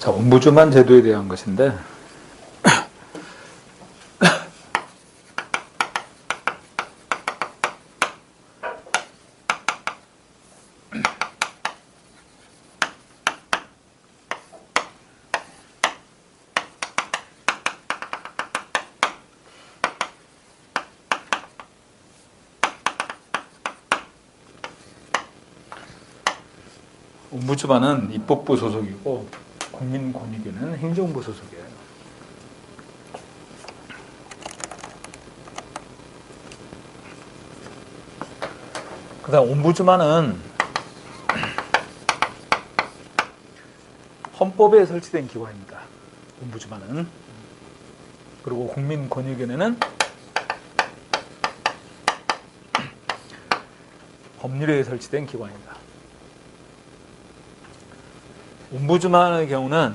자, 옴부즈만 제도에 대한 것인데, 옴부즈만은 입법부 소속이고 국민권익위는 행정부 소속이에요. 그 다음 옴부즈만은 헌법에 설치된 기관입니다. 옴부즈만은. 그리고 국민권익위는 법률에 설치된 기관입니다. 옴부즈만의 경우는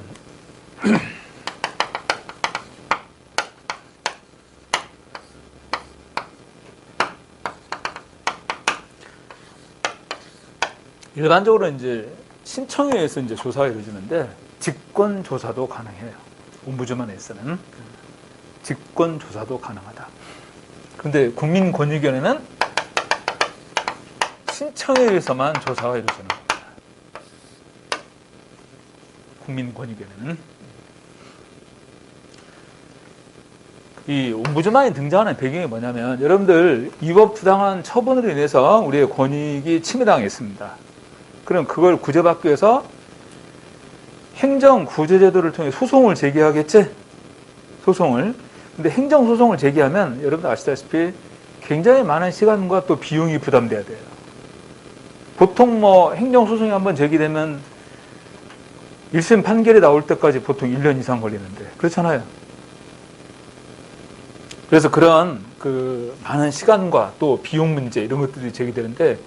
일반적으로 이제 신청에 의해서 이제 조사가 이루어지는데 직권 조사도 가능해요. 옴부즈만에서는 직권 조사도 가능하다. 그런데 국민권익위원회는 신청에 의해서만 조사가 이루어지는 겁니다. 국민권익위원회는 이 옴부즈만이 등장하는 배경이 뭐냐면 여러분들 위법 부당한 처분으로 인해서 우리의 권익이 침해당했습니다. 그럼 그걸 구제받기 위해서 행정구제제도를 통해 소송을 제기하겠지? 소송을. 근데 행정소송을 제기하면 여러분들 아시다시피 굉장히 많은 시간과 또 비용이 부담돼야 돼요. 보통 뭐 행정소송이 한번 제기되면 1심 판결이 나올 때까지 보통 1년 이상 걸리는데 그렇잖아요. 그래서 그런 그 많은 시간과 또 비용 문제 이런 것들이 제기되는데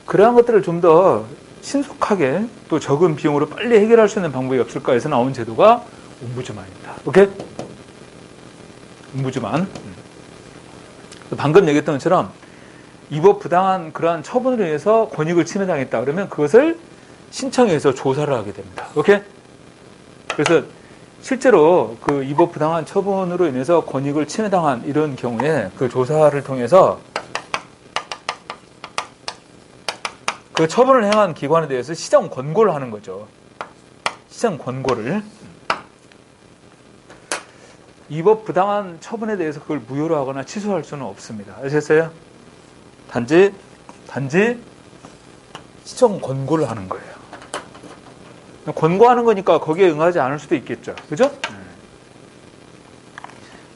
그러한 것들을 좀 더 신속하게 또 적은 비용으로 빨리 해결할 수 있는 방법이 없을까 해서 나온 제도가 옴부즈만입니다. 오케이? 옴부즈만. 방금 얘기했던 것처럼 위법 부당한 그러한 처분으로 인해서 권익을 침해당했다 그러면 그것을 신청해서 조사를 하게 됩니다. 오케이? 그래서 실제로 그 위법 부당한 처분으로 인해서 권익을 침해당한 이런 경우에 그 조사를 통해서 그 처분을 행한 기관에 대해서 시정 권고를 하는 거죠. 시정 권고를. 위법 부당한 처분에 대해서 그걸 무효로 하거나 취소할 수는 없습니다. 아셨어요? 단지 시정 권고를 하는 거예요. 권고하는 거니까 거기에 응하지 않을 수도 있겠죠. 그죠?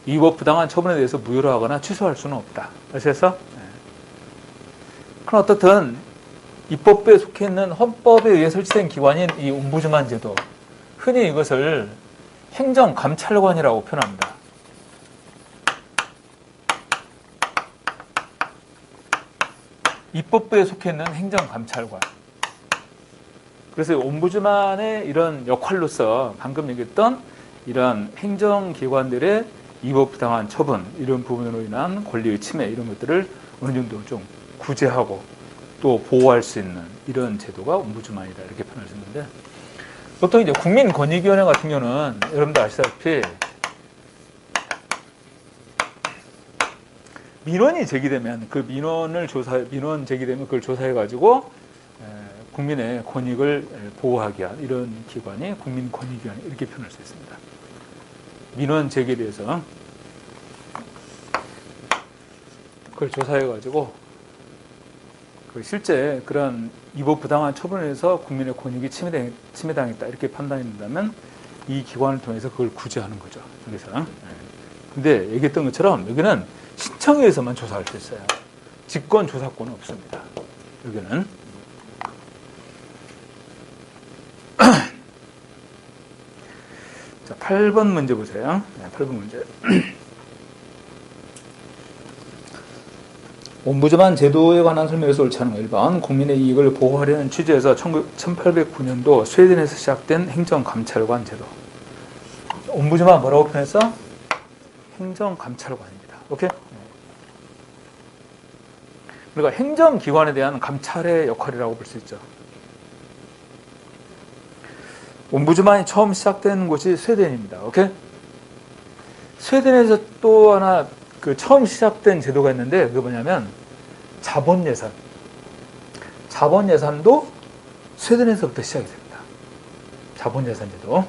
위법 부당한 처분에 대해서 무효로 하거나 취소할 수는 없다. 아셨어? 그럼 어떻든 입법부에 속해 있는 헌법에 의해 설치된 기관인 이 옴부즈만 제도, 흔히 이것을 행정감찰관이라고 표현합니다. 입법부에 속해 있는 행정감찰관. 그래서 옴부즈만의 이런 역할로서 방금 얘기했던 이런 행정기관들의 위법 부당한 처분, 이런 부분으로 인한 권리의 침해 이런 것들을 어느 정도 좀 구제하고 또 보호할 수 있는 이런 제도가 옴부즈만이다 이렇게 표현할 수 있는데 보통 이제 국민권익위원회 같은 경우는 여러분들 아시다시피 민원이 제기되면 그 민원 제기되면 그걸 조사해가지고 국민의 권익을 보호하기 위한 이런 기관이 국민권익위원회 이렇게 표현할 수 있습니다. 민원 제기에 대해서 그걸 조사해가지고 실제 그런 위법 부당한 처분에 의해서 국민의 권익이 침해당했다 이렇게 판단이 된다면 이 기관을 통해서 그걸 구제하는 거죠. 여기서. 근데 얘기했던 것처럼 여기는 신청에 의해서만 조사할 수 있어요. 직권 조사권은 없습니다. 여기는. 자, 8번 문제 보세요. 8번 문제. 옴부즈만 제도에 관한 설명에서 옳지 않은 거 1번. 국민의 이익을 보호하려는 취지에서 1809년도 스웨덴에서 시작된 행정감찰관 제도. 옴부즈만 뭐라고 표현했어? 행정감찰관입니다. 오케이? 그러니까 행정기관에 대한 감찰의 역할이라고 볼 수 있죠. 옴부즈만이 처음 시작된 곳이 스웨덴입니다. 오케이? 스웨덴에서 또 하나 그 처음 시작된 제도가 있는데 그게 뭐냐면 자본예산. 자본예산도 스웨덴에서부터 시작이 됩니다. 자본예산 제도.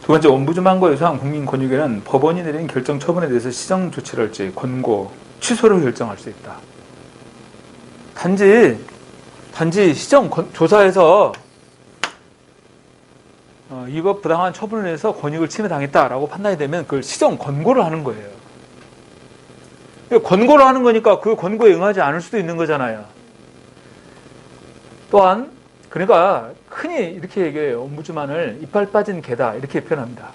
두 번째, 옴부즈만과 유사한 국민권익위는 법원이 내린 결정 처분에 대해서 시정 조치를 할지 권고, 취소를 결정할 수 있다. 단지 시정 조사에서 위법 부당한 처분을 해서 권익을 침해당했다라고 판단이 되면 그걸 시정 권고를 하는 거예요. 권고를 하는 거니까 그 권고에 응하지 않을 수도 있는 거잖아요. 또한 그러니까 흔히 이렇게 얘기해요. 옴부즈만을 이빨 빠진 개다 이렇게 표현합니다.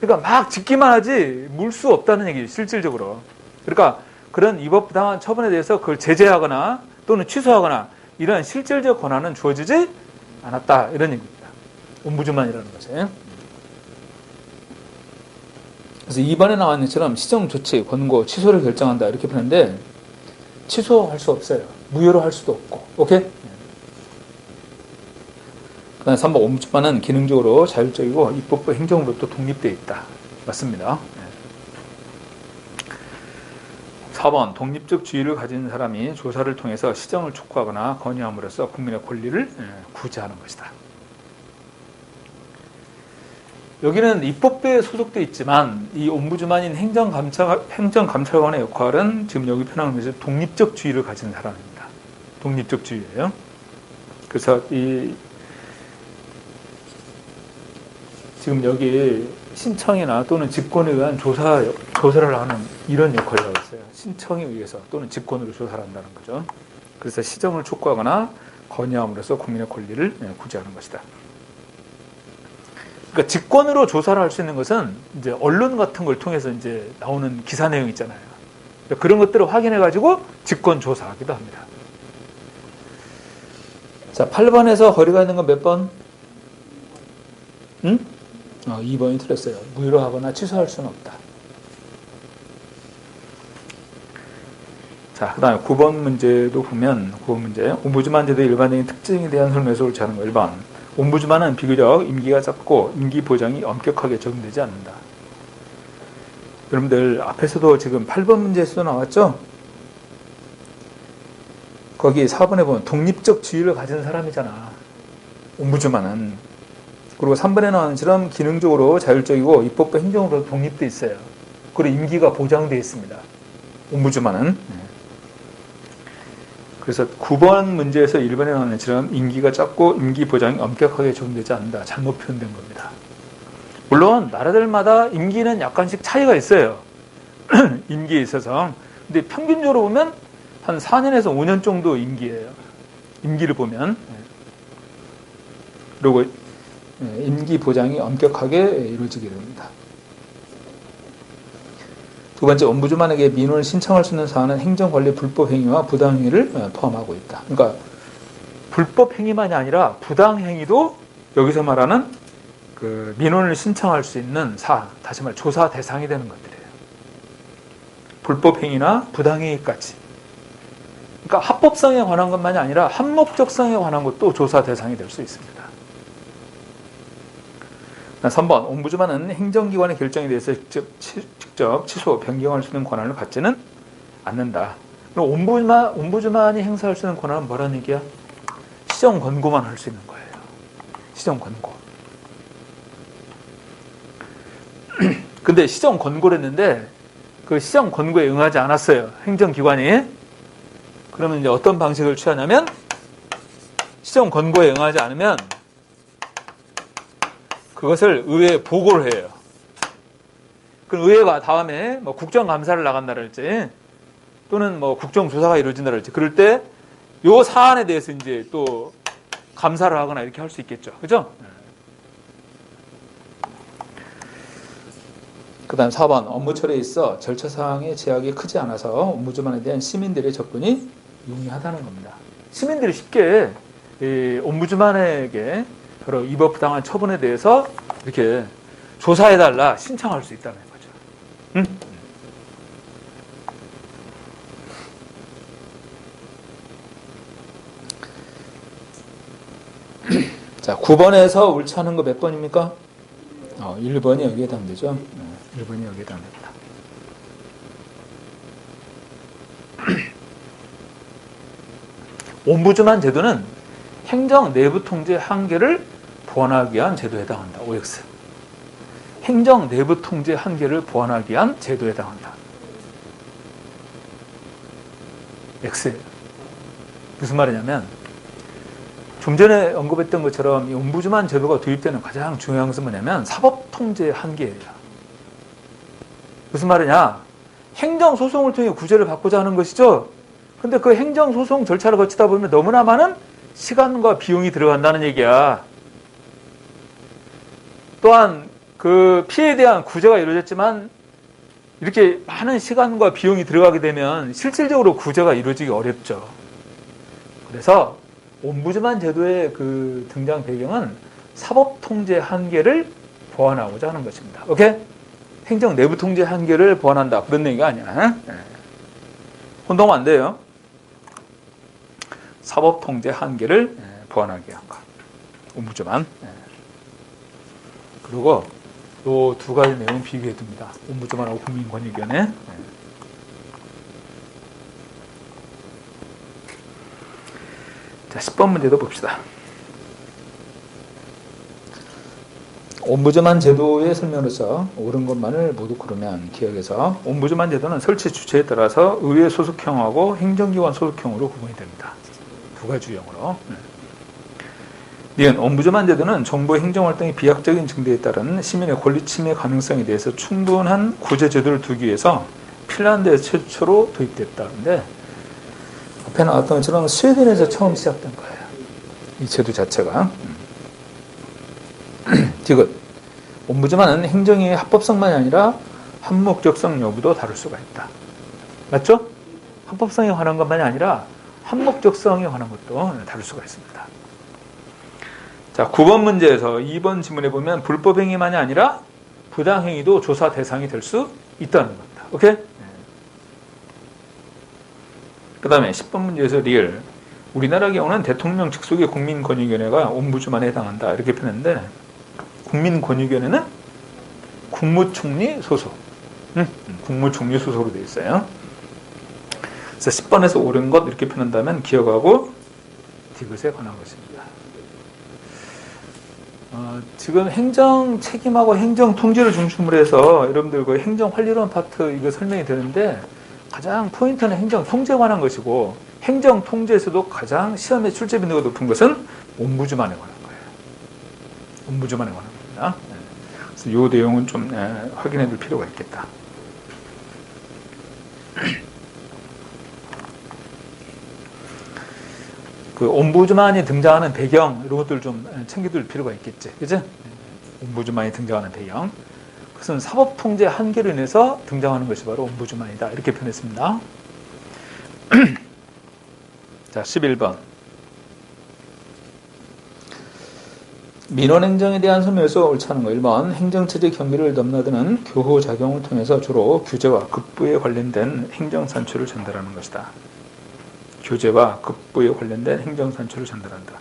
그러니까 막 짖기만 하지 물 수 없다는 얘기예요. 실질적으로. 그러니까 그런 위법 부당한 처분에 대해서 그걸 제재하거나 또는 취소하거나 이런 실질적 권한은 주어지지 않았다 이런 얘기입니다. 옴부즈만이라는 것이. 그래서 2번에 나와 있는 것처럼 시정 조치, 권고, 취소를 결정한다 이렇게 표현하는데 취소할 수 없어요. 무효로 할 수도 없고. 오케이? 그다음 3번 옴부즈만은 기능적으로 자율적이고 입법부 행정으로부터 독립되어 있다. 맞습니다. 4번 독립적 주의를 가진 사람이 조사를 통해서 시정을 촉구하거나 건의함으로써 국민의 권리를 구제하는 것이다. 여기는 입법부에 소속되어 있지만 이 옴부즈만인 행정감찰관의 역할은 지금 여기 표현한 것이 독립적 주의를 가진 사람입니다. 독립적 주의예요. 그래서 지금 여기 신청이나 또는 직권에 의한 조사를 하는 이런 역할이라고 했어요. 신청에 의해서 또는 직권으로 조사를 한다는 거죠. 그래서 시정을 촉구하거나 건의함으로써 국민의 권리를 구제하는 것이다. 그러니까 직권으로 조사를 할 수 있는 것은 이제 언론 같은 걸 통해서 이제 나오는 기사 내용 있잖아요. 그러니까 그런 것들을 확인해가지고 직권 조사하기도 합니다. 자, 8번에서 거리가 있는 건 몇 번? 응? 2번이 틀렸어요. 무효로 하거나 취소할 수는 없다. 자, 그 다음에 9번 문제도 보면 9번 문제 옴부즈만 제도의 일반적인 특징에 대한 설명에서 옳지 않은 거 1번 옴부즈만은 비교적 임기가 짧고 임기 보장이 엄격하게 적용되지 않는다. 여러분들 앞에서도 지금 8번 문제에서도 나왔죠? 거기 4번에 보면 독립적 지위를 가진 사람이잖아. 옴부즈만은. 그리고 3번에 나오는 것처럼 기능적으로 자율적이고 입법부 행정으로 독립되어 있어요. 그리고 임기가 보장되어 있습니다. 옴부즈만은. 그래서 9번 문제에서 1번에 나오는 것처럼 임기가 짧고 임기 보장이 엄격하게 적용되지 않는다. 잘못 표현된 겁니다. 물론 나라들마다 임기는 약간씩 차이가 있어요. 임기에 있어서. 근데 평균적으로 보면 한 4년에서 5년 정도 임기예요. 임기를 보면. 그리고 임기 보장이 엄격하게 이루어지게 됩니다. 두 번째, 옴부즈만에게 민원을 신청할 수 있는 사안은 행정관리 불법행위와 부당행위를 포함하고 있다. 그러니까 불법행위만이 아니라 부당행위도 여기서 말하는 그 민원을 신청할 수 있는 사안, 다시 말해 조사 대상이 되는 것들이에요. 불법행위나 부당행위까지. 그러니까 합법성에 관한 것만이 아니라 합법적성에 관한 것도 조사 대상이 될 수 있습니다. 3번, 옴부즈만은 행정기관의 결정에 대해서 직접 취소, 변경할 수 있는 권한을 갖지는 않는다. 그럼 옴부즈만이 행사할 수 있는 권한은 뭐라는 얘기야? 시정 권고만 할 수 있는 거예요. 시정 권고. 근데 시정 권고를 했는데 그 시정 권고에 응하지 않았어요. 행정기관이. 그러면 이제 어떤 방식을 취하냐면 시정 권고에 응하지 않으면 그것을 의회에 보고를 해요. 그럼 의회가 다음에 뭐 국정감사를 나간다랄지 또는 뭐 국정조사가 이루어진다랄지 그럴 때 요 사안에 대해서 이제 또 감사를 하거나 이렇게 할 수 있겠죠. 그죠? 그 다음 4번 업무 처리에 있어 절차사항의 제약이 크지 않아서 옴부즈만에 대한 시민들의 접근이 용이하다는 겁니다. 시민들이 쉽게 이 옴부즈만에게 여러 위법 부당한 처분에 대해서 이렇게 조사해달라 신청할 수 있다는 거죠. 응? 자, 9번에서 옳지 않은 거 몇 번입니까? 1번이 여기에 해당되죠. 1번이 여기에 해당됩니다. 옴부즈만 제도는 행정 내부 통제 한계를 보완하기 위한 제도에 해당한다. OX. 행정 내부 통제 한계를 보완하기 위한 제도에 해당한다. X예요. 무슨 말이냐면 좀 전에 언급했던 것처럼 이 옴부즈만 제도가 도입되는 가장 중요한 것은 뭐냐면 사법 통제 한계예요. 무슨 말이냐? 행정 소송을 통해 구제를 받고자 하는 것이죠. 근데 그 행정 소송 절차를 거치다 보면 너무나 많은 시간과 비용이 들어간다는 얘기야. 또한 그 피해에 대한 구제가 이루어졌지만 이렇게 많은 시간과 비용이 들어가게 되면 실질적으로 구제가 이루어지기 어렵죠. 그래서 옴부즈만 제도의 그 등장 배경은 사법 통제 한계를 보완하고자 하는 것입니다. 오케이? 행정 내부 통제 한계를 보완한다. 그런 얘기가 아니야. 혼동하면 안 돼요. 사법 통제 한계를 보완하게 한 것. 옴부즈만. 그리고 요 두 가지 내용 비교해 둡니다. 옴부즈만하고 국민권익위원회. 자, 10번 문제도 봅시다. 옴부즈만 제도의 설명으로서 옳은 것만을 모두 고르면 기억해서 옴부즈만 제도는 설치 주체에 따라서 의회 소속형하고 행정기관 소속형으로 구분이 됩니다. 두 가지 유형으로. 니은 옴부즈만 제도는 정부의 행정활동이 비약적인 증대에 따른 시민의 권리 침해 가능성에 대해서 충분한 구제 제도를 두기 위해서 핀란드에 최초로 도입됐다. 근데 앞에 나왔던 것처럼 스웨덴에서 처음 시작된 거예요. 이 제도 자체가. 디귿. 옴부즈만은 행정의 합법성만이 아니라 합목적성 여부도 다룰 수가 있다. 맞죠? 합법성에 관한 것만이 아니라 합목적성에 관한 것도 다룰 수가 있습니다. 자, 9번 문제에서 2번 지문에 보면 불법행위만이 아니라 부당행위도 조사 대상이 될 수 있다는 겁니다. 오케이? 그 다음에 10번 문제에서 리을. 우리나라 경우는 대통령 직속의 국민권익위원회가 옴부즈만에 해당한다. 이렇게 표현했는데 국민권익위원회는 국무총리 소속. 국무총리 소속으로 되어 있어요. 그래서 10번에서 옳은 것 이렇게 표현한다면 기억하고 디귿에 관한 것입니다. 지금 행정 책임하고 행정 통제를 중심으로 해서 여러분들 그 행정 관리론 파트 이거 설명이 되는데 가장 포인트는 행정 통제에 관한 것이고 행정 통제에서도 가장 시험에 출제 빈도가 높은 것은 옴부즈만에 관한 거예요. 옴부즈만에 관한 겁니다. 그래서 이 내용은 좀 확인해 둘 필요가 있겠다. 그 옴부즈만이 등장하는 배경 이런 것들 좀 챙겨둘 필요가 있겠지, 그죠? 옴부즈만이 등장하는 배경. 그것은 사법 통제 한계로 인해서 등장하는 것이 바로 옴부즈만이다. 이렇게 표현했습니다. 자, 11번. 민원행정에 대한 설명에서 옳지 않은 거. 1번. 행정체제 경비를 넘나드는 교호작용을 통해서 주로 규제와 급부에 관련된 행정산출을 전달하는 것이다. 규제와 급부에 관련된 행정산출을 전달한다.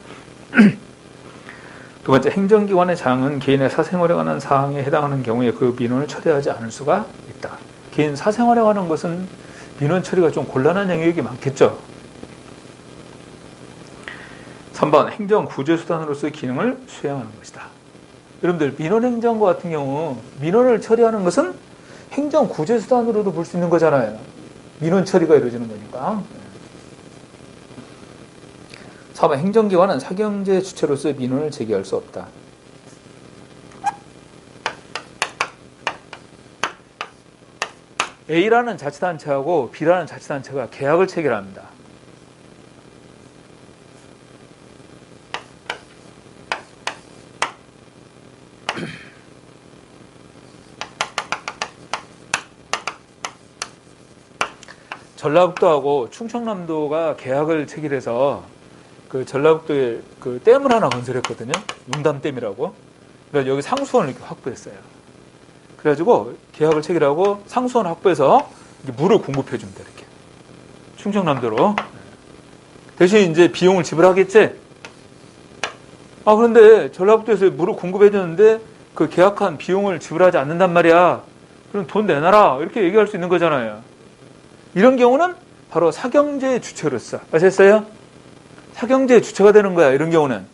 두 번째, 행정기관의 장은 개인의 사생활에 관한 사항에 해당하는 경우에 그 민원을 처리하지 않을 수가 있다. 개인 사생활에 관한 것은 민원 처리가 좀 곤란한 영역이 많겠죠. 3번, 행정구제수단으로서의 기능을 수행하는 것이다. 여러분들, 민원행정과 같은 경우 민원을 처리하는 것은 행정구제수단으로도 볼 수 있는 거잖아요. 민원 처리가 이루어지는 거니까. 4번, 행정기관은 사경제 주체로서의 민원을 제기할 수 없다. A라는 자치단체하고 B라는 자치단체가 계약을 체결합니다. 전라북도하고 충청남도가 계약을 체결해서 그 전라북도에 그 댐을 하나 건설했거든요. 용담댐이라고. 그래서 여기 상수원을 이렇게 확보했어요. 그래가지고 계약을 체결하고 상수원 확보해서 물을 공급해 줍니다. 이렇게 충청남도로. 대신 이제 비용을 지불하겠지. 아, 그런데 전라북도에서 물을 공급해 줬는데 그 계약한 비용을 지불하지 않는단 말이야. 그럼 돈 내놔라. 이렇게 얘기할 수 있는 거잖아요. 이런 경우는 바로 사경제의 주체로서. 아셨어요? 사경제의 주체가 되는 거야. 이런 경우는.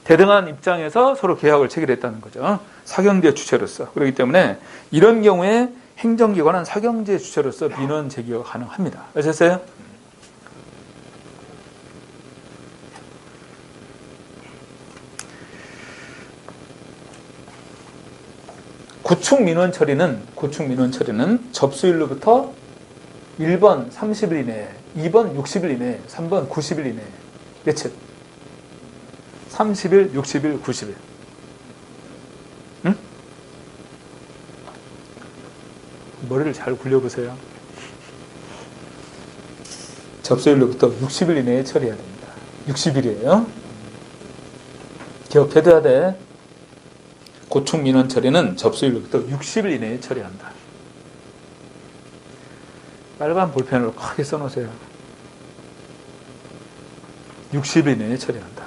대등한 입장에서 서로 계약을 체결했다는 거죠. 사경제의 주체로서. 그렇기 때문에 이런 경우에 행정기관은 사경제의 주체로서 민원 제기가 가능합니다. 아셨어요? 구축 민원 처리는 접수일로부터 1번 30일 이내에, 2번 60일 이내에, 3번 90일 이내에. 며칠? 30일, 60일, 90일. 응? 머리를 잘 굴려보세요. 접수일로부터 60일 이내에 처리해야 됩니다. 60일이에요. 기억해둬야 돼. 고축 민원 처리는 접수일로부터 60일 이내에 처리한다. 빨간 볼펜으로 크게 써놓으세요. 60일 이내에 처리한다.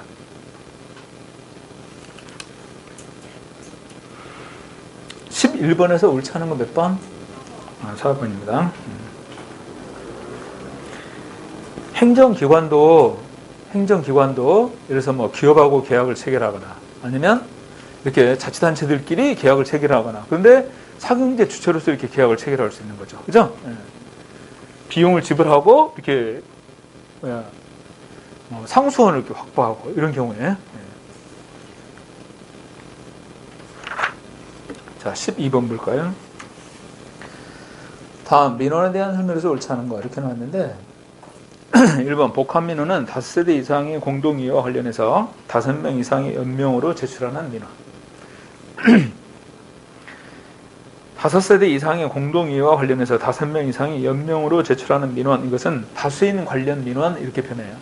(11번에서) 옳지 않은 건 몇 번? 4번입니다. 행정기관도 예를 들어서 뭐 기업하고 계약을 체결하거나 아니면 이렇게 자치단체들끼리 계약을 체결하거나, 그런데 사경제 주체로서 이렇게 계약을 체결할 수 있는 거죠. 그죠? 예. 비용을 지불하고 이렇게 상수원을 이렇게 확보하고 이런 경우에. 예. 자, 12번 볼까요? 다음 민원에 대한 설명에서 옳지 않은 거 이렇게 나왔는데 1번 복합민원은 5세대 이상의 공동이해와 관련해서 5명 이상의 연명으로 제출하는 민원. 5세대 이상의 공동이해와 관련해서 5명 이상의 연명으로 제출하는 민원, 이것은 다수인 관련 민원 이렇게 표현해요.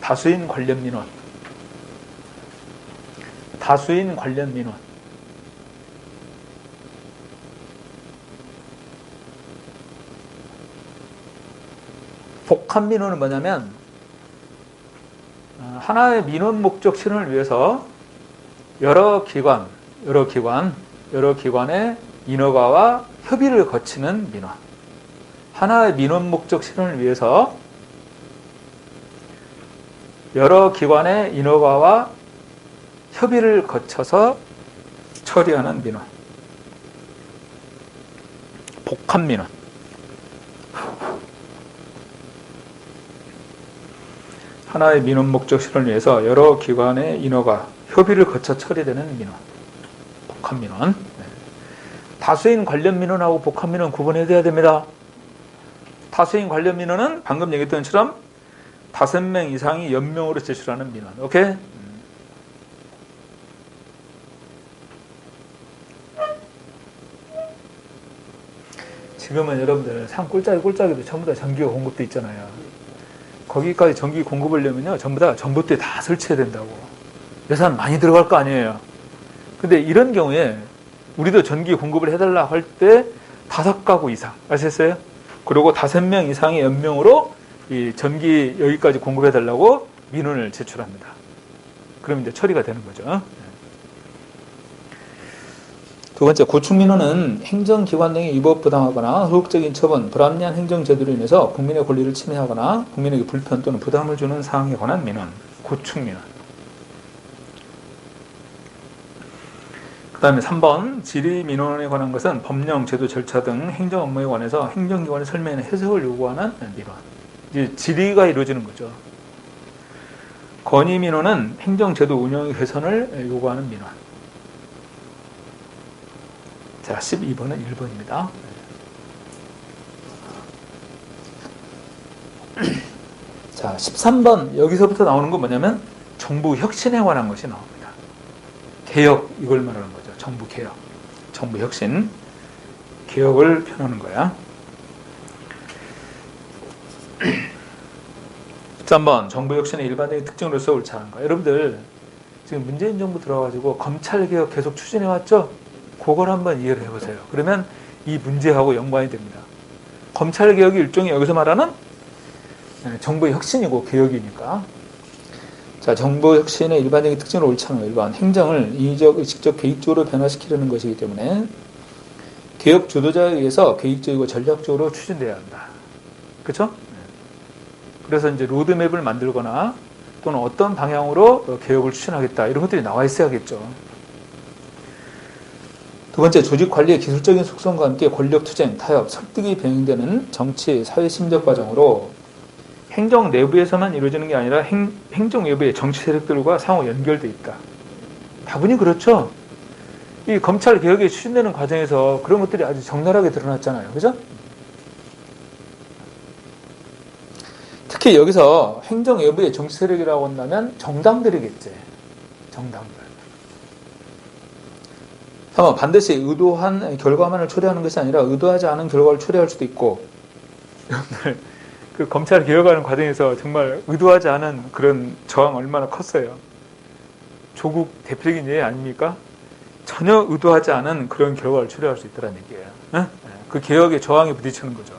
다수인 관련 민원. 다수인 관련 민원. 복합 민원은 뭐냐면 하나의 민원 목적 실현을 위해서 여러 기관의 인허가와 협의를 거치는 민원. 하나의 민원 목적 실현을 위해서 여러 기관의 인허가와 협의를 거쳐서 처리하는 민원. 복합 민원. 하나의 민원 목적 실현을 위해서 여러 기관의 인허가, 협의를 거쳐 처리되는 민원. 복합 민원. 다수인 관련 민원하고 복합 민원 구분해야 됩니다. 다수인 관련 민원은 방금 얘기했던 것처럼 5명 이상이 연명으로 제출하는 민원. 오케이? 지금은 여러분들 산 꼴짜기도 전부 다 전기가 공급돼 있잖아요. 거기까지 전기 공급하려면요, 전부 다 전봇대 다 설치해야 된다고. 예산 많이 들어갈 거 아니에요. 근데 이런 경우에 우리도 전기 공급을 해달라 할 때 5가구 이상, 아셨어요? 그리고 5명 이상의 연명으로 이 전기 여기까지 공급해달라고 민원을 제출합니다. 그럼 이제 처리가 되는 거죠. 두 번째, 고충민원은 행정기관 등이 위법부당하거나 소극적인 처분, 불합리한 행정제도로 인해서 국민의 권리를 침해하거나 국민에게 불편 또는 부담을 주는 사항에 관한 민원, 고충민원. 그 다음에 3번, 질의민원에 관한 것은 법령, 제도, 절차 등 행정 업무에 관해서 행정기관의 설명이나 해석을 요구하는 민원. 이제 질의가 이루어지는 거죠. 건의민원은 행정제도 운영의 개선을 요구하는 민원. 자, 12번은 1번입니다. 자, 13번, 여기서부터 나오는 건 뭐냐면 정부 혁신에 관한 것이 나옵니다. 개혁, 이걸 말하는 거죠. 정부 개혁, 정부 혁신, 개혁을 표현하는 거야. 13번, 정부 혁신의 일반적인 특징으로서 옳지 않은 거. 여러분들 지금 문재인 정부 들어가지고 검찰 개혁 계속 추진해 왔죠? 그걸 한번 이해를 해보세요. 그러면 이 문제하고 연관이 됩니다. 검찰 개혁이 일종의 여기서 말하는 정부의 혁신이고 개혁이니까. 자, 정부 혁신의 일반적인 특징을 옳지 않은 거 1번. 행정을 인위적, 의식적, 계획적으로 변화시키려는 것이기 때문에 개혁 주도자에 의해서 계획적이고 전략적으로 추진돼야 한다. 그렇죠? 그래서 이제 로드맵을 만들거나 또는 어떤 방향으로 개혁을 추진하겠다 이런 것들이 나와 있어야겠죠. 두 번째, 조직 관리의 기술적인 속성과 함께 권력 투쟁, 타협, 설득이 병행되는 정치, 사회 심적 과정으로 행정 내부에서만 이루어지는 게 아니라 행정 외부의 정치 세력들과 상호 연결돼 있다. 다분히 그렇죠. 이 검찰 개혁이 추진되는 과정에서 그런 것들이 아주 적나라하게 드러났잖아요. 그죠? 특히 여기서 행정 외부의 정치 세력이라고 한다면 정당들이겠지. 정당들. 3번, 반드시 의도한 결과만을 초래하는 것이 아니라 의도하지 않은 결과를 초래할 수도 있고, 여러분들 그 검찰 개혁하는 과정에서 정말 의도하지 않은 그런 저항 얼마나 컸어요. 조국 대표적인 예 아닙니까? 전혀 의도하지 않은 그런 결과를 초래할 수 있다는 얘기예요. 응? 그 개혁의 저항에 부딪히는 거죠.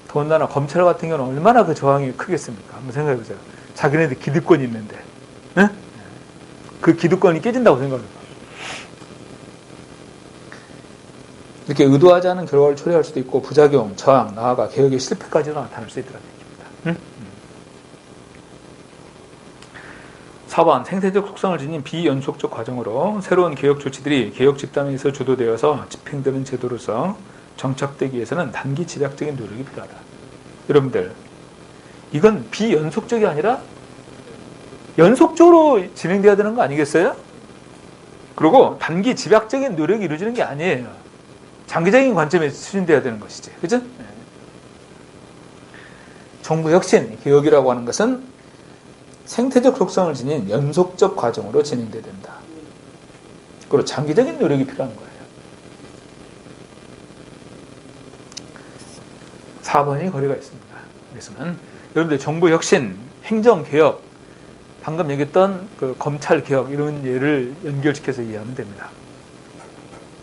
더군다나 검찰 같은 경우는 얼마나 그 저항이 크겠습니까? 한번 생각해 보세요. 자기네들 기득권이 있는데, 응? 그 기득권이 깨진다고 생각해요. 이렇게 의도하지 않은 결과를 초래할 수도 있고 부작용, 저항, 나아가 개혁의 실패까지도 나타날 수 있다는 얘기입니다. 응? 4번, 생태적 속성을 지닌 비연속적 과정으로 새로운 개혁 조치들이 개혁 집단에서 주도되어서 집행되는 제도로서 정착되기 위해서는 단기 집약적인 노력이 필요하다. 여러분들, 이건 비연속적이 아니라 연속적으로 진행돼야 되는 거 아니겠어요? 그리고 단기 집약적인 노력이 이루어지는 게 아니에요. 장기적인 관점에서 추진돼야 되는 것이지. 그죠? 정부 혁신, 개혁이라고 하는 것은 생태적 속성을 지닌 연속적 과정으로 진행돼야 된다. 그리고 장기적인 노력이 필요한 거예요. 4번이 거리가 있습니다. 그래서는 여러분들 정부 혁신, 행정 개혁, 방금 얘기했던 그 검찰 개혁 이런 예를 연결시켜서 이해하면 됩니다.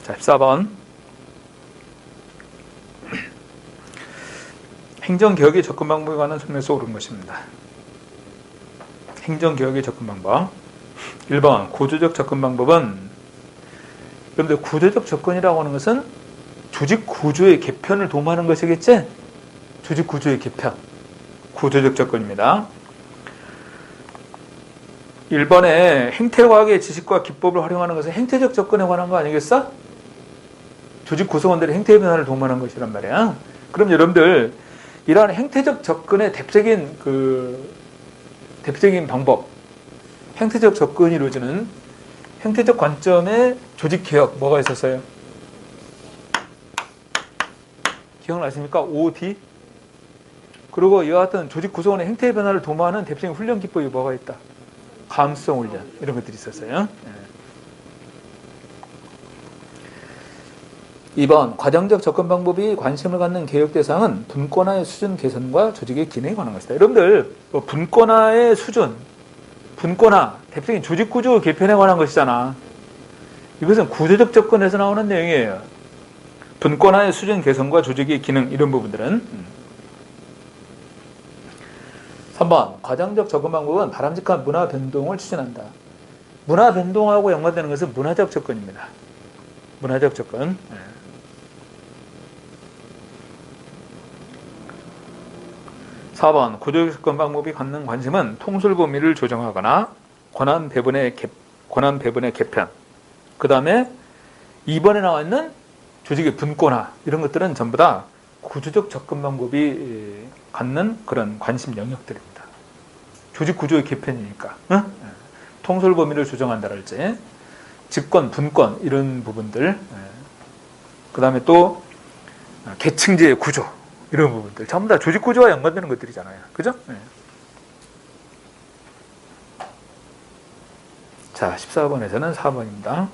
자, 14번. 행정개혁의 접근 방법에 관한 설명에서 옳은 것입니다. 행정개혁의 접근 방법 1번 구조적 접근 방법은 여러분들 구조적 접근이라고 하는 것은 조직 구조의 개편을 도모하는 것이겠지? 조직 구조의 개편 구조적 접근입니다. 1번에 행태과학의 지식과 기법을 활용하는 것은 행태적 접근에 관한 거 아니겠어? 조직 구성원들의 행태 변화를 도모하는 것이란 말이야. 그럼 여러분들 이러한 행태적 접근의 대표적인 방법, 행태적 접근이 이루어지는 행태적 관점의 조직 개혁 뭐가 있었어요? 기억나십니까? OD. 그리고 이와 같은 조직 구성원의 행태 변화를 도모하는 대표적인 훈련 기법이 뭐가 있다? 감수성 훈련 이런 것들이 있었어요. 2번 과정적 접근 방법이 관심을 갖는 개혁 대상은 분권화의 수준 개선과 조직의 기능에 관한 것이다. 여러분들 분권화의 수준, 분권화, 대표적인 조직 구조 개편에 관한 것이잖아. 이것은 구조적 접근에서 나오는 내용이에요. 분권화의 수준 개선과 조직의 기능 이런 부분들은 3번 과정적 접근 방법은 바람직한 문화 변동을 추진한다. 문화 변동하고 연관되는 것은 문화적 접근입니다. 문화적 접근. 4번 구조적 접근 방법이 갖는 관심은 통솔 범위를 조정하거나 권한 배분의 개편. 그 다음에 2번에 나와 있는 조직의 분권화 이런 것들은 전부 다 구조적 접근 방법이 갖는 그런 관심 영역들입니다. 조직 구조의 개편이니까. 응? 통솔 범위를 조정한다랄지 직권, 분권 이런 부분들, 그 다음에 또 계층제의 구조 이런 부분들 전부 다 조직 구조와 연관되는 것들이잖아요. 그죠? 자, 14번에서는 4번입니다.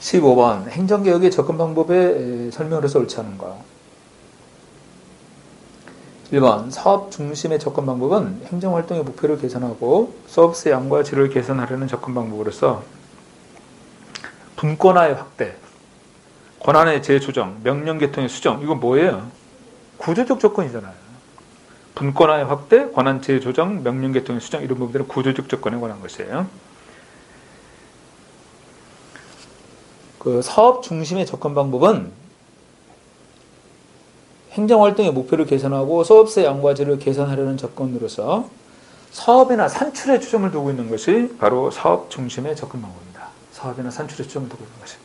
15번 행정개혁의 접근 방법의 설명으로서 옳지 않은가. 1번 사업 중심의 접근 방법은 행정활동의 목표를 개선하고 서비스 양과 질을 개선하려는 접근 방법으로서 분권화의 확대, 권한의 재조정, 명령 계통의 수정 이건 뭐예요? 구조적 접근이잖아요. 분권화의 확대, 권한체의 조정, 명령 계통의 수정 이런 부분들은 구조적 접근에 관한 것이에요. 그 사업 중심의 접근 방법은 행정활동의 목표를 개선하고 사업의 양과 질을 개선하려는 접근으로서 사업이나 산출에 초점을 두고 있는 것이 바로 사업 중심의 접근 방법입니다. 사업이나 산출에 초점을 두고 있는 것이.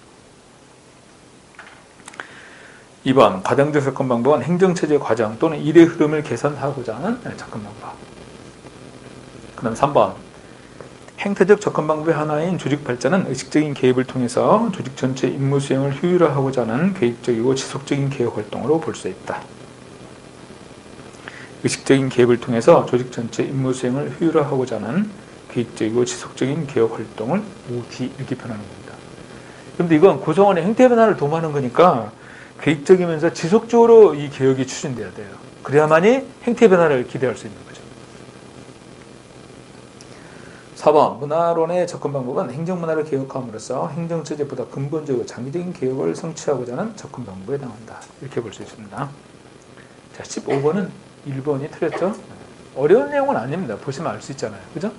2번 가정적 접근 방법은 행정체제 과정 또는 일의 흐름을 개선하고자 하는 접근 방법. 그 다음 3번 행태적 접근 방법의 하나인 조직 발전은 의식적인 개입을 통해서 조직 전체 임무 수행을 효율화하고자 하는 계획적이고 지속적인 개혁 활동으로 볼 수 있다. 의식적인 개입을 통해서 조직 전체 임무 수행을 효율화하고자 하는 계획적이고 지속적인 개혁 활동을 OD 이렇게 표현하는 겁니다. 그런데 이건 구성원의 행태 변화를 도모하는 거니까 계획적이면서 지속적으로 이 개혁이 추진돼야 돼요. 그래야만이 행태 변화를 기대할 수 있는 거죠. 4번 문화론의 접근 방법은 행정문화를 개혁함으로써 행정체제보다 근본적이고 장기적인 개혁을 성취하고자 하는 접근 방법에 해당한다. 이렇게 볼 수 있습니다. 자, 15번은 1번이 틀렸죠? 어려운 내용은 아닙니다. 보시면 알 수 있잖아요. 그죠?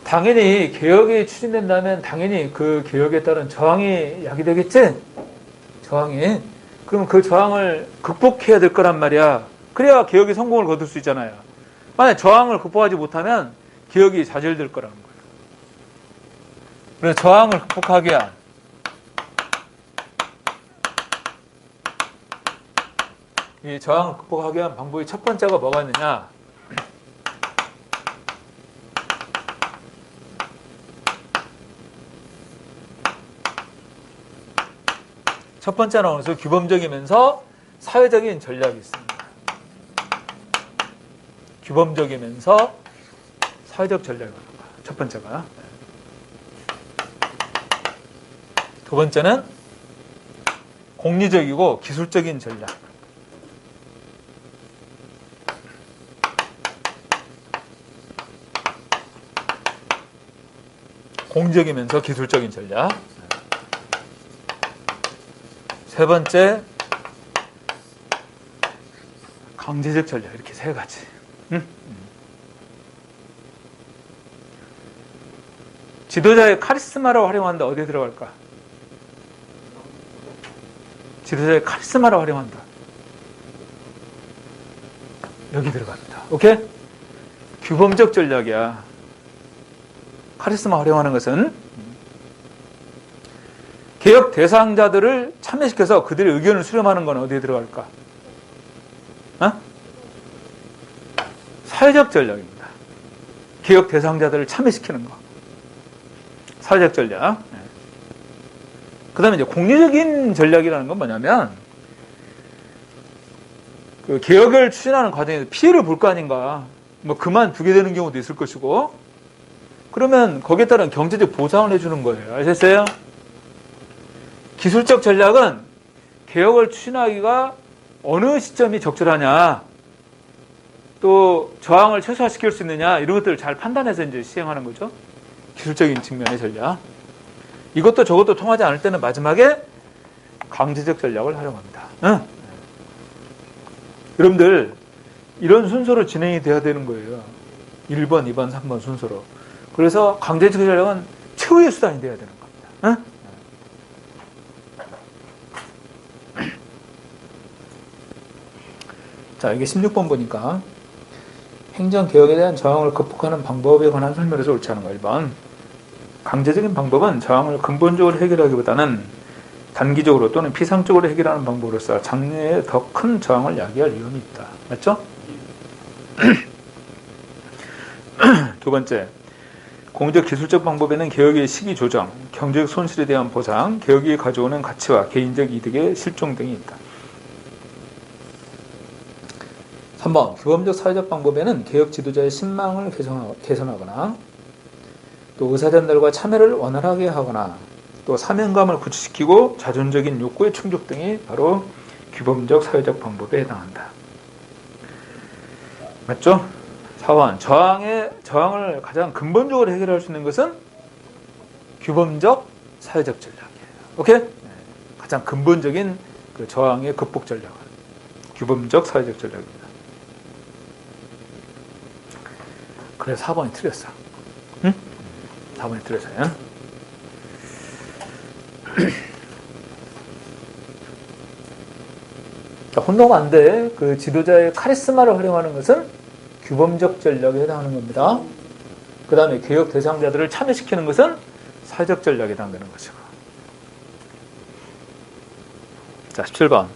당연히 개혁이 추진된다면 당연히 그 개혁에 따른 저항이 야기되겠지? 저항이. 그러면 그 저항을 극복해야 될 거란 말이야. 그래야 개혁이 성공을 거둘 수 있잖아요. 만약 저항을 극복하지 못하면 개혁이 좌절될 거라는 거예요. 그래서 저항을 극복하기 위한 이 저항을 극복하기 위한 방법이 첫 번째가 뭐가 있느냐? 첫 번째는 어느 정도 규범적이면서 사회적인 전략이 있습니다. 규범적이면서 사회적 전략이 있는 거야. 첫 번째가. 두 번째는 공리적이고 기술적인 전략. 공적이면서 기술적인 전략. 세 번째, 강제적 전략. 이렇게 세 가지. 지도자의 카리스마를 활용한다. 어디에 들어갈까? 지도자의 카리스마를 활용한다. 여기 들어갑니다. 오케이? 규범적 전략이야. 카리스마 활용하는 것은 개혁 대상자들을 참여시켜서 그들의 의견을 수렴하는 건 어디에 들어갈까? 사회적 전략입니다. 개혁 대상자들을 참여시키는 거. 사회적 전략. 그 다음에 이제 공리적인 전략이라는 건 뭐냐면, 그 개혁을 추진하는 과정에서 피해를 볼 거 아닌가. 뭐 그만두게 되는 경우도 있을 것이고, 그러면 거기에 따른 경제적 보상을 해주는 거예요. 아셨어요? 기술적 전략은 개혁을 추진하기가 어느 시점이 적절하냐, 또 저항을 최소화시킬 수 있느냐, 이런 것들을 잘 판단해서 이제 시행하는 거죠. 기술적인 측면의 전략. 이것도 저것도 통하지 않을 때는 마지막에 강제적 전략을 활용합니다. 여러분들, 이런 순서로 진행이 돼야 되는 거예요. 1번, 2번, 3번 순서로. 그래서 강제적 전략은 최후의 수단이 돼야 되는 겁니다. 자, 이게 16번 보니까 행정개혁에 대한 저항을 극복하는 방법에 관한 설명에서 옳지 않은 거. 1번. 강제적인 방법은 저항을 근본적으로 해결하기보다는 단기적으로 또는 피상적으로 해결하는 방법으로서 장래에 더 큰 저항을 야기할 위험이 있다. 맞죠? 두 번째, 공적 기술적 방법에는 개혁의 시기 조정, 경제적 손실에 대한 보상, 개혁이 가져오는 가치와 개인적 이득의 실종 등이 있다. 3번, 규범적 사회적 방법에는 개혁 지도자의 신망을 개선하거나 또 의사전달과 참여를 원활하게 하거나 또 사명감을 구체시키고 자존적인 욕구의 충족 등이 바로 규범적 사회적 방법에 해당한다. 맞죠? 4번, 저항을 가장 근본적으로 해결할 수 있는 것은 규범적 사회적 전략이에요. 오케이? 가장 근본적인 그 저항의 극복 전략을. 규범적 사회적 전략입니다. 그래서 4번이 틀렸어. 응? 4번이 틀렸어요. 혼동하면 안 돼. 그 지도자의 카리스마를 활용하는 것은 규범적 전략에 해당하는 겁니다. 그 다음에 개혁 대상자들을 참여시키는 것은 사회적 전략에 해당되는 것이고. 자, 17번.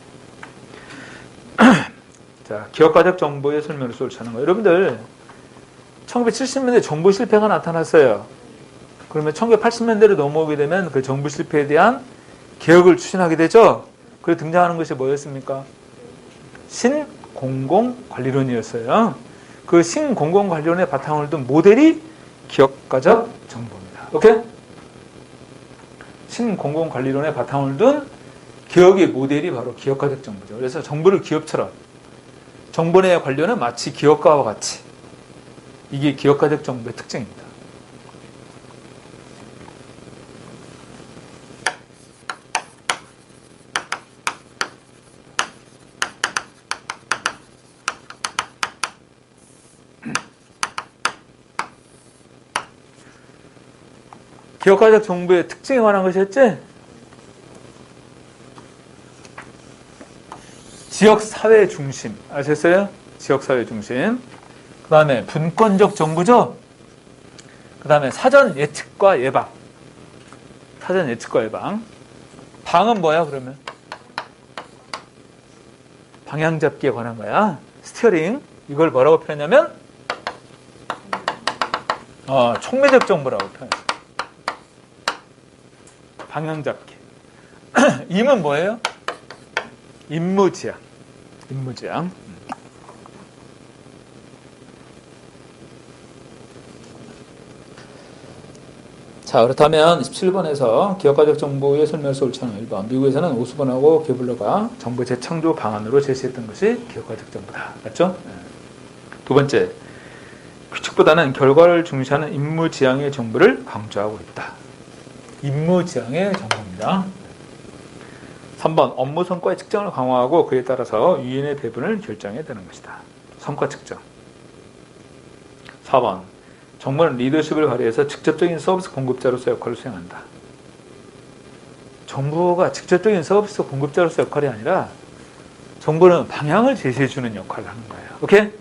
자, 기업가적 정보의 설명을 쏠차는 거. 여러분들, 1970년대 정부 실패가 나타났어요. 그러면 1980년대로 넘어오게 되면 그 정부 실패에 대한 개혁을 추진하게 되죠. 그래서 등장하는 것이 뭐였습니까? 신공공관리론이었어요. 그 신공공관리론의 바탕을 둔 모델이 기업가적 정보입니다. 오케이? 신공공관리론의 바탕을 둔 기업의 모델이 바로 기업가적 정보죠. 그래서 정부를 기업처럼, 정보 내 관료는 마치 기업가와 같이, 이게 기업가적 정보의 특징입니다. 기업가적 정보의 특징에 관한 것이었지? 지역사회 중심. 아셨어요? 지역사회 중심. 그 다음에 분권적 정부죠? 그 다음에 사전 예측과 예방. 사전 예측과 예방. 방은 뭐야, 그러면? 방향 잡기에 관한 거야. 스티어링. 이걸 뭐라고 표현하냐면, 총매적 정보라고 표현해요. 방향 잡기. 임은 뭐예요? 임무지향. 임무지향. 자, 그렇다면 17번에서 기업가적 정보의 설명서 옳지않은 1번. 미국에서는 오스본하고 게블러가 정보 재창조 방안으로 제시했던 것이 기업가적 정보다. 맞죠? 두 번째, 규칙보다는 결과를 중시하는 임무지향의 정보를 강조하고 있다. 임무지향의 정보입니다. 3번, 업무 성과의 측정을 강화하고 그에 따라서 유인의 배분을 결정해야 되는 것이다. 성과 측정. 4번, 정부는 리더십을 발휘해서 직접적인 서비스 공급자로서 역할을 수행한다. 정부가 직접적인 서비스 공급자로서 역할이 아니라 정부는 방향을 제시해주는 역할을 하는 거예요. 오케이?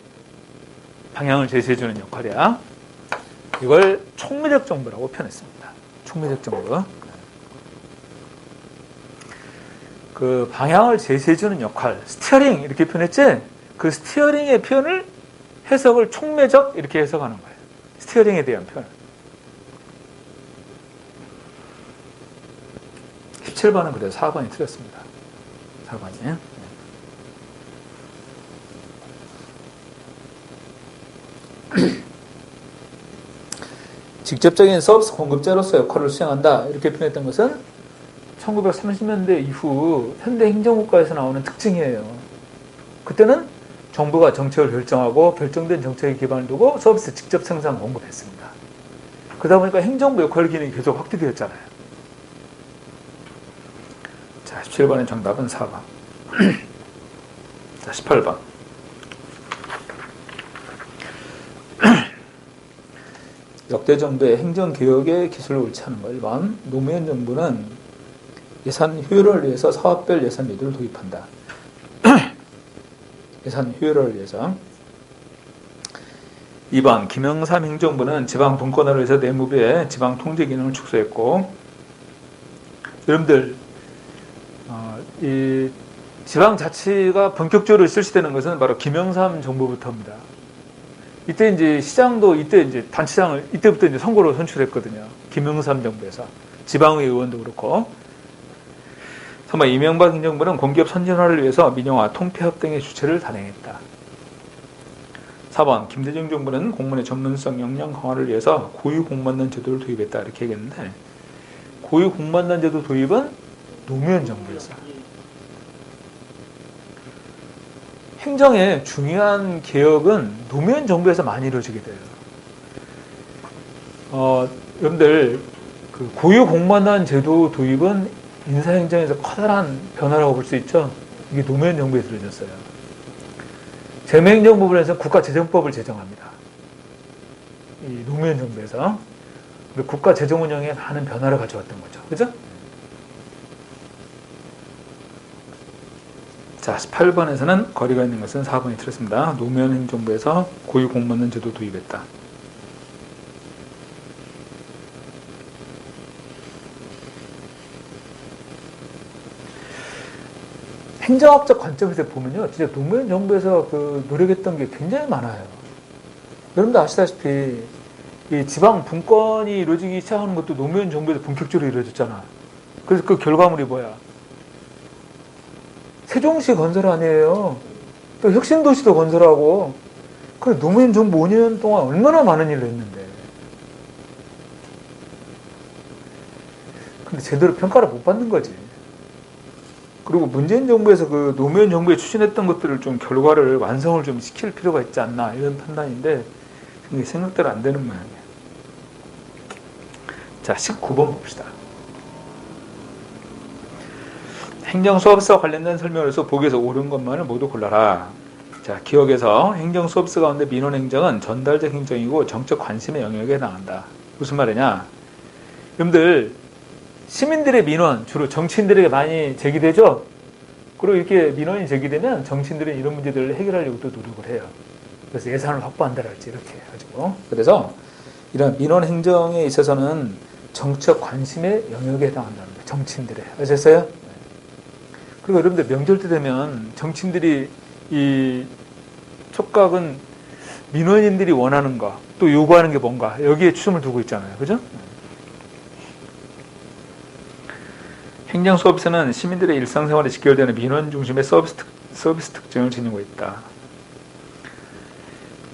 방향을 제시해주는 역할이야. 이걸 총매적 정보라고 표현했습니다. 총매적 정보. 그 방향을 제시해주는 역할, 스티어링 이렇게 표현했지? 그 스티어링의 표현을 해석을 총매적 이렇게 해석하는 거예요. 스티어링에 대한 표현. 17번은 그래서 4번이 틀렸습니다. 4번이. 직접적인 서비스 공급자로서 역할을 수행한다. 이렇게 표현했던 것은 1930년대 이후 현대 행정국가에서 나오는 특징이에요. 그때는 정부가 정책을 결정하고 결정된 정책에 기반을 두고 서비스 직접 생산 공급했습니다. 그러다 보니까 행정부 역할 기능이 계속 확대되었잖아요. 자, 17번의 정답은 4번. 자, 18번. 역대 정부의 행정개혁의 기술을 옳지 않은 거. 1번. 노무현 정부는 예산 효율을 위해서 사업별 예산 제도를 도입한다. 예산 효율을 위해서. 2번. 김영삼 행정부는 지방 분권화를 위해서 내무부의 지방 통제 기능을 축소했고, 여러분들 이 지방자치가 본격적으로 실시되는 것은 바로 김영삼 정부부터입니다. 이때 이제 시장도 이때 이제 단체장을 이때부터 이제 선거로 선출했거든요. 김영삼 정부에서 지방의 의원도 그렇고. 3번 이명박 행정부는 공기업 선진화를 위해서 민영화, 통폐합 등의 주체를 단행했다. 4번 김대중 정부는 공무원의 전문성 역량 강화를 위해서 고유 공무원단 제도를 도입했다. 이렇게 얘기했는데 고유 공무원단 제도 도입은 노무현 정부였어요. 행정의 중요한 개혁은 노무현 정부에서 많이 이루어지게 돼요. 여러분들 그 고유 공무원단 제도 도입은 인사행정에서 커다란 변화라고 볼 수 있죠. 이게 노무현 정부에서 이루어졌어요. 재무행정부에서 국가재정법을 제정합니다. 이 노무현 정부에서. 국가재정 운영에 많은 변화를 가져왔던 거죠. 그죠? 자, 18번에서는 거리가 있는 것은 4번이 틀렸습니다. 노무현 행정부에서 고유 공무원 제도 도입했다. 행정학적 관점에서 보면요, 진짜 노무현 정부에서 노력했던 게 굉장히 많아요. 여러분도 아시다시피 이 지방 분권이 이루어지기 시작하는 것도 노무현 정부에서 본격적으로 이루어졌잖아. 그래서 그 결과물이 뭐야? 세종시 건설 아니에요. 또 혁신도시도 건설하고. 그래, 노무현 정부 5년 동안 얼마나 많은 일을 했는데. 근데 제대로 평가를 못 받는 거지. 그리고 문재인 정부에서 노무현 정부에 추진했던 것들을 좀 결과를 완성을 좀 시킬 필요가 있지 않나, 이런 판단인데, 그게 생각대로 안 되는 모양이에요. 자, 19번 봅시다. 행정수업서와 관련된 설명으로서 보기에서 옳은 것만을 모두 골라라. 자, 기억에서 행정수업서 가운데 민원행정은 전달적 행정이고 정적 관심의 영역에 해당한다. 무슨 말이냐? 여러분들, 시민들의 민원, 주로 정치인들에게 많이 제기되죠? 그리고 이렇게 민원이 제기되면 정치인들은 이런 문제들을 해결하려고 또 노력을 해요. 그래서 예산을 확보한다랄지 이렇게 해가지고. 그래서 이런 민원 행정에 있어서는 정책 관심의 영역에 해당한다는 거예요. 정치인들의. 아셨어요? 그리고 여러분들 명절 때 되면 정치인들이 이 촉각은 민원인들이 원하는 거, 또 요구하는 게 뭔가, 여기에 초점을 두고 있잖아요. 그죠? 행정수업서는 시민들의 일상생활에 직결되는 민원 중심의 서비스 특징을 지니고 있다.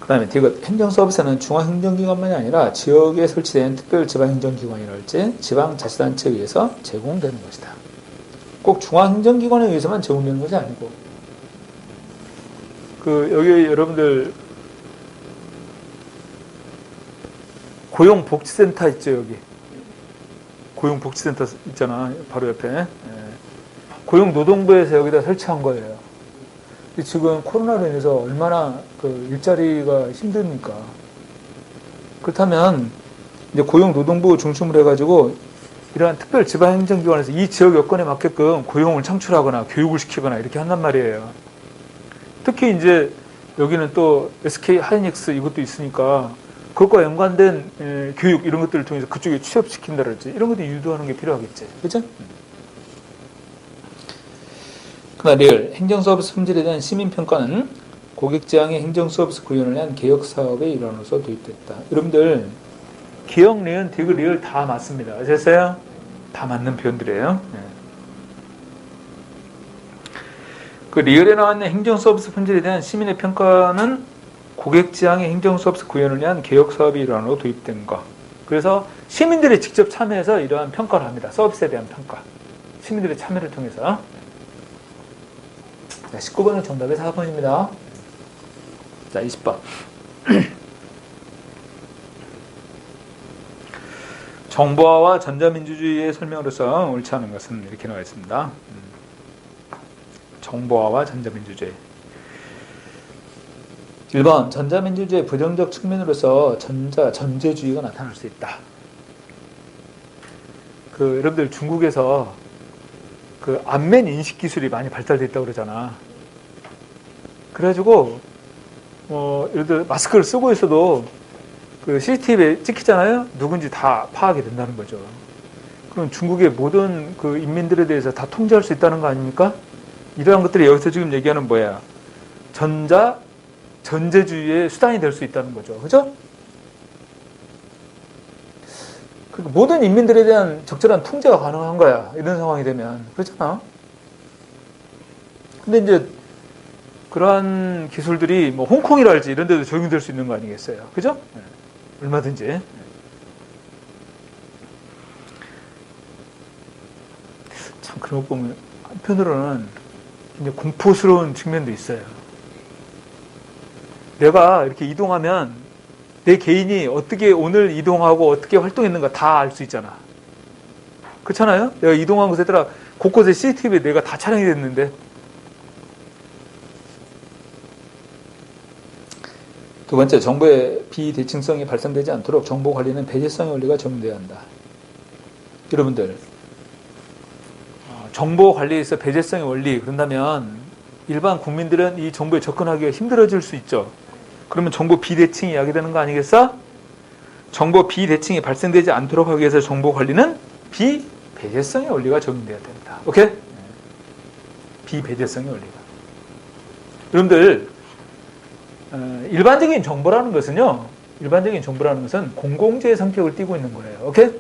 그 다음에 행정서비스는 중앙행정기관만이 아니라 지역에 설치된 특별 지방행정기관이랄지 지방자치단체에 의해서 제공되는 것이다. 꼭 중앙행정기관에 의해서만 제공되는 것이 아니고, 여기 여러분들 고용복지센터 있죠, 여기. 고용복지센터 있잖아, 바로 옆에. 고용노동부에서 여기다 설치한 거예요. 지금 코로나로 인해서 얼마나 일자리가 힘듭니까? 그렇다면 이제 고용노동부 중심으로 해가지고 이러한 특별 지방행정기관에서 이 지역 여건에 맞게끔 고용을 창출하거나 교육을 시키거나 이렇게 한단 말이에요. 특히 이제 여기는 또 SK 하이닉스 이것도 있으니까 그것과 연관된 교육 이런 것들을 통해서 그쪽에 취업시킨다랄지 이런 것도 유도하는 게 필요하겠지. 그죠? 그러나 리얼 행정서비스 품질에 대한 시민평가는 고객지향의 행정서비스 구현을 위한 개혁사업의 일환으로서 도입됐다. 여러분들 기억, 리은, 디귿, 리얼 다 맞습니다. 아셨어요? 다 맞는 표현들이에요. 그 리얼에 나왔는 행정서비스 품질에 대한 시민의 평가는 고객지향의 행정서비스 구현을 위한 개혁사업의 일환으로 도입된 것. 그래서 시민들이 직접 참여해서 이러한 평가를 합니다. 서비스에 대한 평가. 시민들의 참여를 통해서. 자, 19번은 정답의 4번입니다. 자, 20번. 정보화와 전자민주주의의 설명으로서 옳지 않은 것은 이렇게 나와 있습니다. 정보화와 전자민주주의. 1번, 전자민주주의의 부정적 측면으로서 전제주의가 나타날 수 있다. 여러분들 중국에서 안면 인식 기술이 많이 발달돼 있다고 그러잖아. 그래가지고, 예를 들어 마스크를 쓰고 있어도 CCTV에 찍히잖아요? 누군지 다 파악이 된다는 거죠. 그럼 중국의 모든 인민들에 대해서 다 통제할 수 있다는 거 아닙니까? 이러한 것들이 여기서 지금 얘기하는 뭐야? 전제주의의 수단이 될 수 있다는 거죠. 그죠? 그러니까 모든 인민들에 대한 적절한 통제가 가능한 거야. 이런 상황이 되면. 그렇잖아? 근데 이제 그러한 기술들이 홍콩이랄지 이런 데도 적용될 수 있는 거 아니겠어요? 그죠? 얼마든지. 참, 그런 거 보면 한편으로는 이제 공포스러운 측면도 있어요. 내가 이렇게 이동하면 내 개인이 어떻게 오늘 이동하고 어떻게 활동했는가 다 알 수 있잖아. 그렇잖아요? 내가 이동한 곳에 따라 곳곳에 CCTV에 내가 다 촬영이 됐는데 두 번째, 정보의 비대칭성이 발생되지 않도록 정보 관리는 배제성의 원리가 적용돼야 한다. 여러분들, 정보 관리에서 배제성의 원리, 그런다면 일반 국민들은 이 정보에 접근하기가 힘들어질 수 있죠. 그러면 정보 비대칭이 야기되는 거 아니겠어? 정보 비대칭이 발생되지 않도록 하기 위해서 정보 관리는 비배제성의 원리가 적용돼야 됩니다. 오케이? 비배제성의 원리가. 여러분들, 일반적인 정보라는 것은 공공재의 성격을 띠고 있는 거예요. 오케이?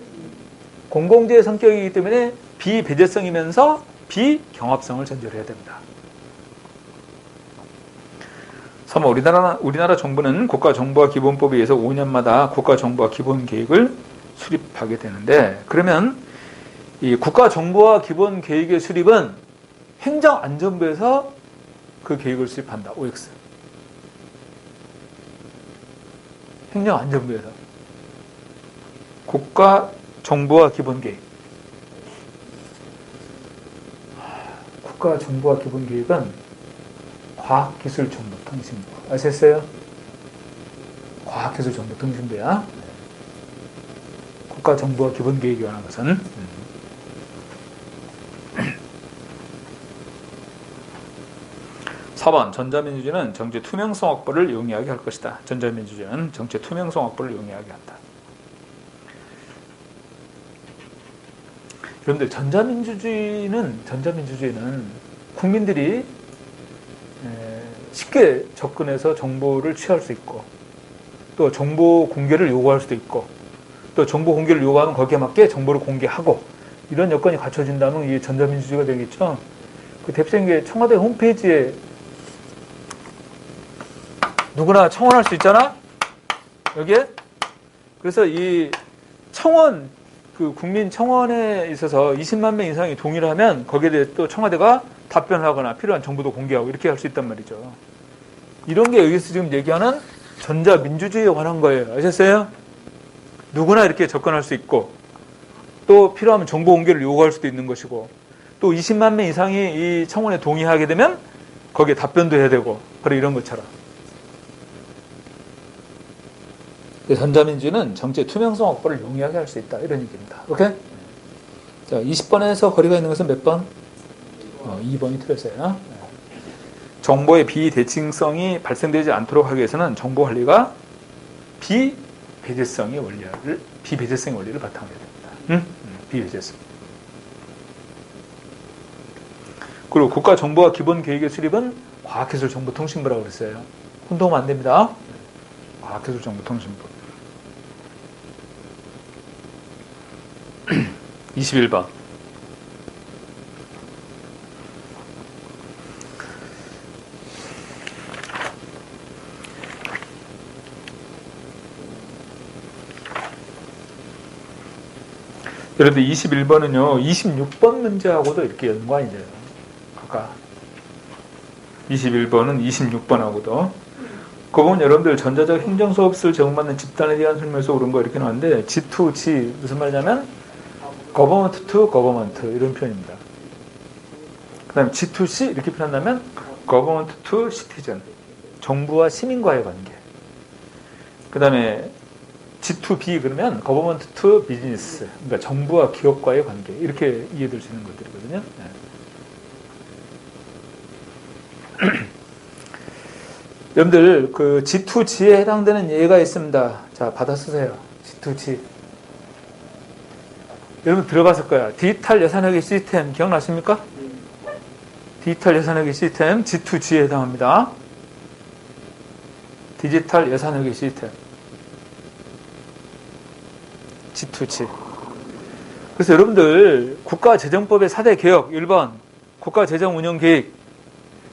공공재의 성격이기 때문에 비배제성이면서 비경합성을 전제를 해야 됩니다. 3. 우리나라 정부는 국가정보화 기본법에 의해서 5년마다 국가정보화 기본계획을 수립하게 되는데, 그러면 이 국가정보화 기본계획의 수립은 행정안전부에서 그 계획을 수립한다. OX. 행정안전부에서. 국가정보화 기본계획. 국가정보화 기본계획은 과학기술정보통신부. 아셨어요? 과학기술정보통신부야. 국가정보화 기본계획에 관한 것은. 4번, 전자민주주의는 정치 투명성 확보를 용이하게 할 것이다. 전자민주주의는 정치 투명성 확보를 용이하게 한다. 여러분들, 전자민주주의는 국민들이 쉽게 접근해서 정보를 취할 수 있고, 또 정보 공개를 요구할 수도 있고, 또 정보 공개를 요구하면 거기에 맞게 정보를 공개하고, 이런 여건이 갖춰진다면 이게 전자민주주의가 되겠죠. 그 대표적인 게 청와대 홈페이지에 누구나 청원할 수 있잖아? 여기에? 그래서 이 청원, 국민 청원에 있어서 20만 명 이상이 동의를 하면 거기에 대해 또 청와대가 답변을 하거나 필요한 정보도 공개하고 이렇게 할 수 있단 말이죠. 이런 게 여기서 지금 얘기하는 전자민주주의에 관한 거예요. 아셨어요? 누구나 이렇게 접근할 수 있고, 또 필요하면 정보 공개를 요구할 수도 있는 것이고, 또 20만 명 이상이 이 청원에 동의하게 되면 거기에 답변도 해야 되고, 바로 이런 것처럼. 전자민주주의는 정치의 투명성 확보를 용이하게 할 수 있다. 이런 얘기입니다. 오케이? 자, 20번에서 거리가 있는 것은 몇 번? 2번이 틀렸어요. 정보의 비대칭성이 발생되지 않도록 하기 위해서는 정보 관리가 비배제성의 원리를 바탕으로 해야 됩니다. 비배제성. 그리고 국가정보화 기본계획의 수립은 과학기술정보통신부라고 그랬어요. 혼동하면 안 됩니다. 과학기술정보통신부. 21번. 그런데 21번은요, 26번 문제하고도 이렇게 연관이 돼요. 아까 21번은 26번하고도. 그 부분 여러분들 전자적 행정 서비스를 제공받는 집단에 대한 설명에서 옳은 거 이렇게 나왔는데, G2G 무슨 말이냐면 Government to Government 이런 표현입니다. 그 다음에 G2C 이렇게 표현한다면 Government to Citizen, 정부와 시민과의 관계. 그 다음에 G2B 그러면 Government to Business, 그러니까 정부와 기업과의 관계, 이렇게 이해될 수 있는 것들이거든요. 네. 여러분들 그 G2G에 해당되는 예가 있습니다. 자, 받아 쓰세요. G2G. 여러분 들어봤을 거야. 디지털 예산회계 시스템 기억나십니까? 디지털 예산회계 시스템 G2G에 해당합니다. 디지털 예산회계 시스템 G2G. 그래서 여러분들 국가재정법의 4대 개혁 1번 국가재정운영계획,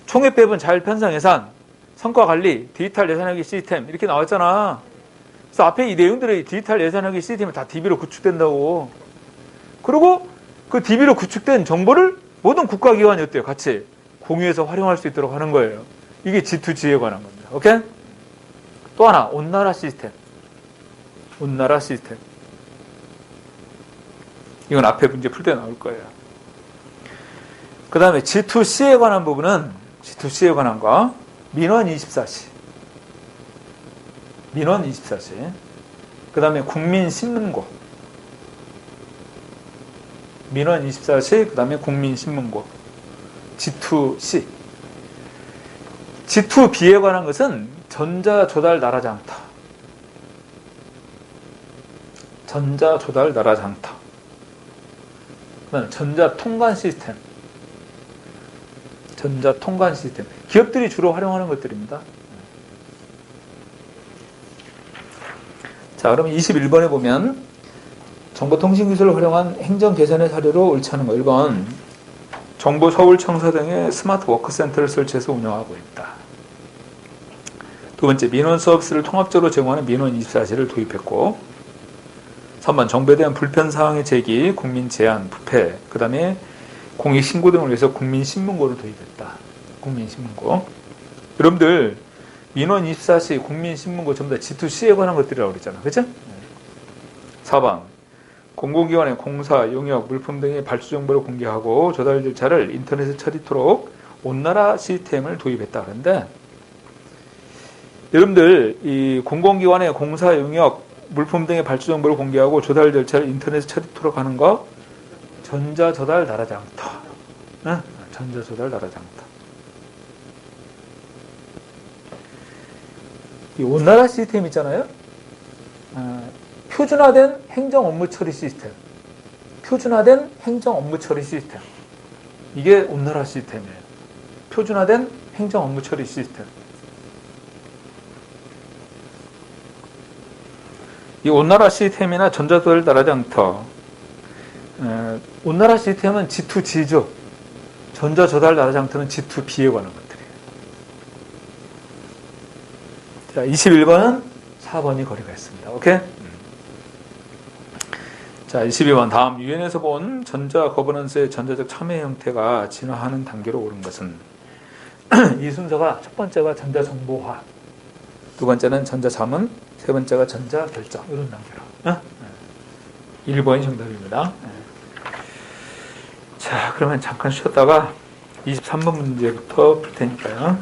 총액배분 자율편성예산, 성과관리, 디지털 예산회계 시스템 이렇게 나왔잖아. 그래서 앞에 이 내용들이 디지털 예산회계 시스템이 다 DB로 구축된다고. 그리고 그 DB로 구축된 정보를 모든 국가기관이 어때요? 같이 공유해서 활용할 수 있도록 하는 거예요. 이게 G2G에 관한 겁니다. 오케이? 또 하나, 온나라 시스템. 온나라 시스템. 이건 앞에 문제 풀 때 나올 거예요. 그 다음에 G2C에 관한 부분은 G2C에 관한 거 민원 24시. 민원 24시. 그 다음에 국민신문고. 민원 24시, 그 다음에 국민신문고. G2C. G2B에 관한 것은 전자조달 나라장터. 전자조달 나라장터. 그 다음에 전자통관 시스템. 전자통관 시스템. 기업들이 주로 활용하는 것들입니다. 자, 그러면 21번에 보면 정보통신기술을 활용한 행정 개선의 사례로 옳지 않은 거. 1번 정부 서울청사 등의 스마트 워크센터를 설치해서 운영하고 있다. 두 번째, 민원 서비스를 통합적으로 제공하는 민원 24시를 도입했고, 3번 정부에 대한 불편사항의 제기, 국민 제안, 부패, 그 다음에 공익신고 등을 위해서 국민신문고를 도입했다. 국민신문고. 여러분들 민원 24시, 국민신문고 전부 다 G2C에 관한 것들이라고 그랬잖아. 그죠? 4번 공공기관의 공사, 용역, 물품 등의 발주 정보를 공개하고 조달 절차를 인터넷에 처리토록 온나라 시스템을 도입했다. 그런데 여러분들 이 공공기관의 공사, 용역, 물품 등의 발주 정보를 공개하고 조달 절차를 인터넷에 처리토록 하는 거 전자조달 나라장터. 응? 전자조달 나라장터. 이 온나라 시스템 있잖아요. 표준화된 행정 업무 처리 시스템. 표준화된 행정 업무 처리 시스템. 이게 온나라 시스템이에요. 표준화된 행정 업무 처리 시스템. 이 온나라 시스템이나 전자조달 나라장터. 온나라 시스템은 G2G죠. 전자조달 나라장터는 G2B에 관한 것들이에요. 자, 21번은 4번이 거리가 있습니다. 오케이? 자, 22번 다음 유엔에서 본 전자 거버넌스의 전자적 참여 형태가 진화하는 단계로 오른 것은 이 순서가 첫 번째가 전자정보화, 두 번째는 전자자문, 세 번째가 전자결정 이런 단계로. 1번이 정답입니다. 자, 그러면 잠깐 쉬었다가 23번 문제부터 풀 테니까요.